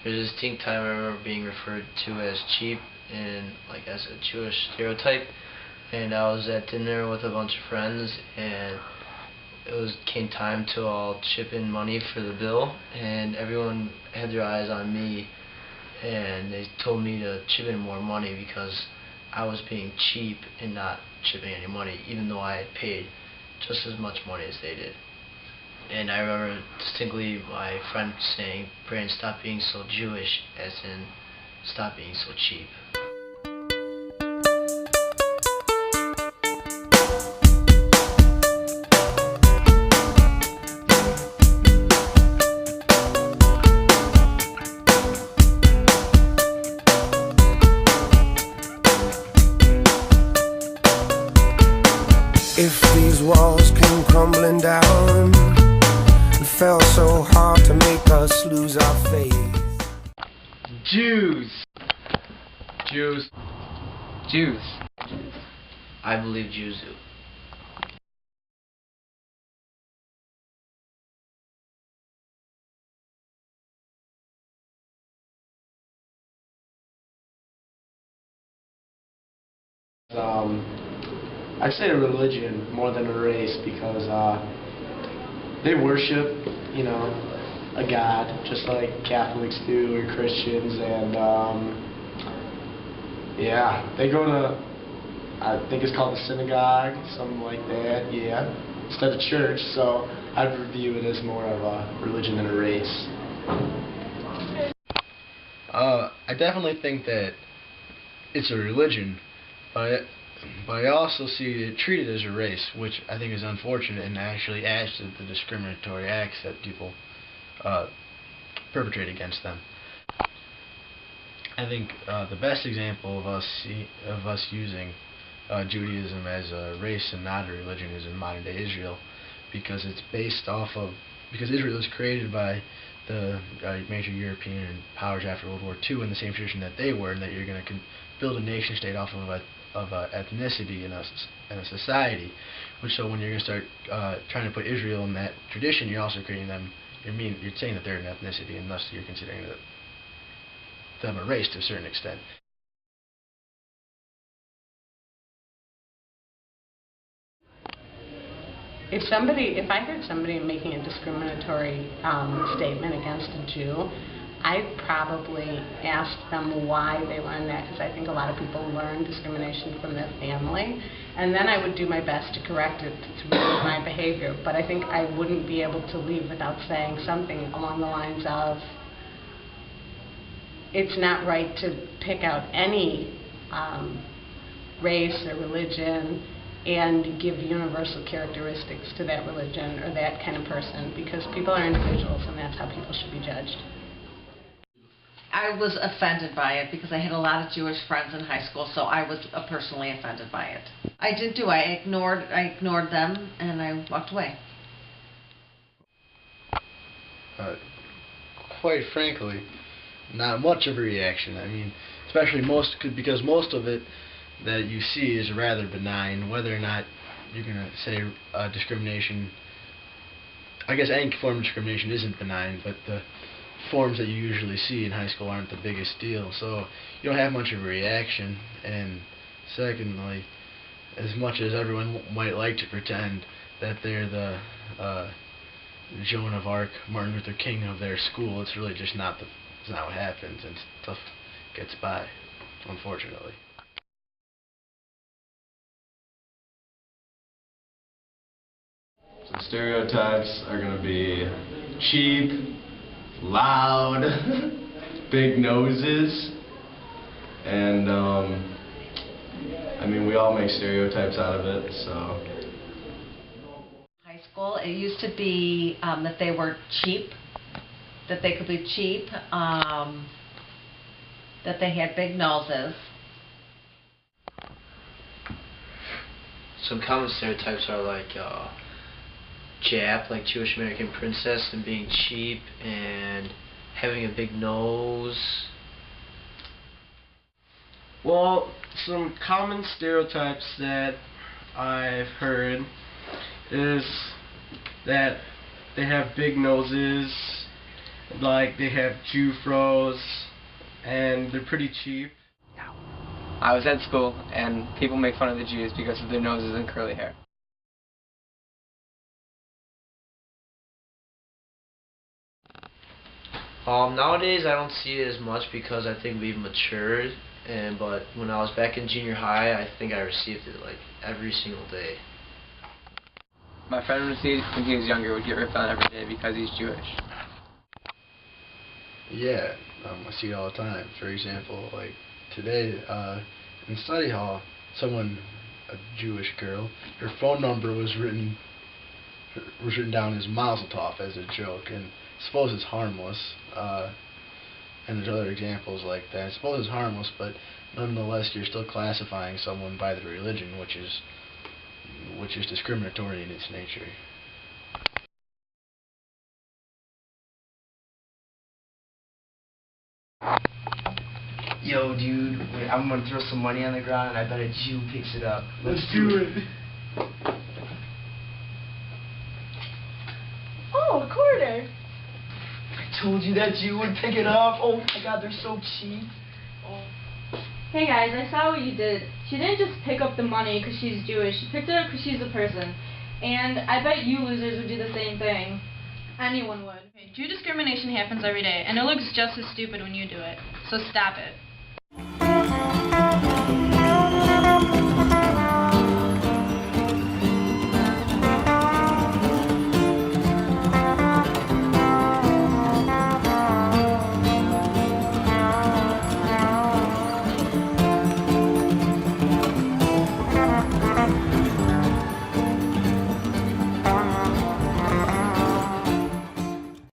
There's a distinct time I remember being referred to as cheap and like as a Jewish stereotype, and I was at dinner with a bunch of friends, and came time to all chip in money for the bill, and everyone had their eyes on me, and they told me to chip in more money because I was being cheap and not chipping any money, even though I had paid just as much money as they did. And I remember distinctly my friend saying, "Brandon, stop being so Jewish," as in, stop being so cheap. If these walls came crumbling down, it felt so hard to make us lose our faith. Jews. Jews. Jews. I believe Jews do. I'd say a religion more than a race, because they worship, a God, just like Catholics do or Christians, and yeah, they go to, I think it's called the synagogue, something like that, yeah, instead of church, so I'd view it as more of a religion than a race. I definitely think that it's a religion, but I also see it treated as a race, which I think is unfortunate and actually adds to the discriminatory acts that people perpetrate against them. I think the best example of us using Judaism as a race and not a religion is in modern day Israel, because it's based off of, because Israel was created by the major European powers after World War II in the same tradition that they were, and that you're going to build a nation state off of ethnicity in a society, which, so when you're going to start trying to put Israel in that tradition, you're also creating them. You're saying that they're an ethnicity, and thus you're considering them a race to a certain extent. If I heard somebody making a discriminatory statement against a Jew, I'd probably ask them why they learned that, because I think a lot of people learn discrimination from their family, and then I would do my best to correct it through my behavior. But I think I wouldn't be able to leave without saying something along the lines of, it's not right to pick out any race or religion and give universal characteristics to that religion or that kind of person, because people are individuals and that's how people should be judged. I was offended by it because I had a lot of Jewish friends in high school, so I was personally offended by it. I didn't do. I ignored them and I walked away. Quite frankly, not much of a reaction. I mean, especially because most of it that you see is rather benign. Whether or not you're going to say discrimination, I guess any form of discrimination isn't benign, but the forms that you usually see in high school aren't the biggest deal, so you don't have much of a reaction. And secondly, as much as everyone might like to pretend that they're the Joan of Arc, Martin Luther King of their school, it's really just not what happens, and stuff gets by, unfortunately. So stereotypes are going to be cheap, loud, big noses, and I mean, we all make stereotypes out of it, so. High school, it used to be that they were cheap, that they could be cheap, that they had big noses. Some common stereotypes are like Jap, like Jewish American princess, and being cheap and having a big nose. Well, some common stereotypes that I've heard is that they have big noses, Like, they have Jew fros, and they're pretty cheap. I was at school, and people make fun of the Jews because of their noses and curly hair. Nowadays I don't see it as much because I think we've matured, but when I was back in junior high, I think I received it like every single day. My friend when he was younger would get ripped on every day because he's Jewish. Yeah, I see it all the time. For example, like today in study hall, a Jewish girl, her phone number was written down as Mazel Tov as a joke, and I suppose it's harmless. And there's other examples like that. I suppose it's harmless, but nonetheless, you're still classifying someone by their religion, which is discriminatory in its nature. Yo, dude, wait, I'm gonna throw some money on the ground and I bet a Jew picks it up. Let's do it. Oh, a quarter. I told you that Jew would pick it up. Oh my God, they're so cheap. Hey guys, I saw what you did. She didn't just pick up the money because she's Jewish. She picked it up because she's a person. And I bet you losers would do the same thing. Anyone would. Jew discrimination happens every day, and it looks just as stupid when you do it. So stop it.